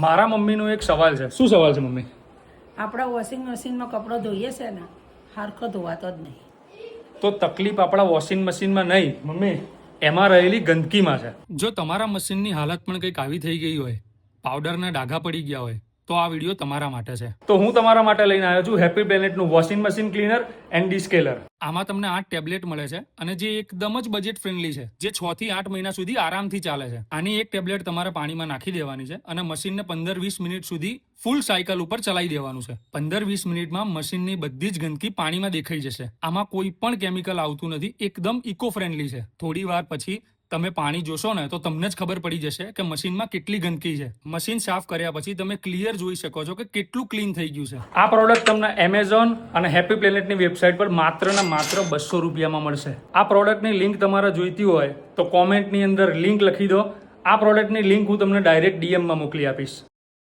મારા મમ્મીનો એક સવાલ છે. શું સવાલ છે મમ્મી? આપણા વોશિંગ મશીનમાં કપડો ધોઈએ છે ને, હરખો ધોવાતો જ નહીં. તો તકલીફ આપણા વોશિંગ મશીનમાં નહીં મમ્મી, એમાં રહેલી ગંદકીમાં છે. જો તમારા મશીનની હાલત પણ કંઈક આવી થઈ ગઈ હોય, પાવડરના ડાઘા પડી ગયા હોય, તો આ વિડીયો તમારા માટે છે. તો હું તમારા માટે લઈને આવ્યો છું હેપી પ્લેનેટનું washing machine cleaner and descaler. આમાં તમને 8 ટેબ્લેટ મળે છે અને જે એકદમ જ બજેટ ફ્રેન્ડલી છે, જે 6 થી 8 મહિના સુધી આરામથી ચાલે છે. આની એક ટેબ્લેટ તમારે પાણીમાં નાખી દેવાની છે અને મશીનને 15-20 મિનિટ સુધી ફૂલ સાયકલ ઉપર ચલાવી દેવાનું છે. 15-20 મિનિટમાં મશીનની બધી જ ગંદકી પાણીમાં દેખાઈ જશે. આમાં કોઈ પણ કેમિકલ આવતું નથી, એકદમ ઇકો ફ્રેન્ડલી છે. થોડી વાર પછી તમે પાણી જોશો ને તો તમને જ ખબર પડી જશે કે મશીનમાં કેટલી ગંદકી છે. મશીન સાફ કર્યા પછી તમે ક્લિયર જોઈ શકો છો કે કેટલું ક્લીન થઈ ગયું છે. આ પ્રોડક્ટ તમને એમેઝોન અને હેપી પ્લેનેટની વેબસાઇટ પર માત્ર ને માત્ર 200 રૂપિયામાં મળશે. આ પ્રોડક્ટની લિંક તમારે જોઈતી હોય તો કોમેન્ટની અંદર લિંક લખી દો. આ પ્રોડક્ટની લિંક હું તમને ડાયરેક્ટ ડીએમમાં મોકલી આપીશ.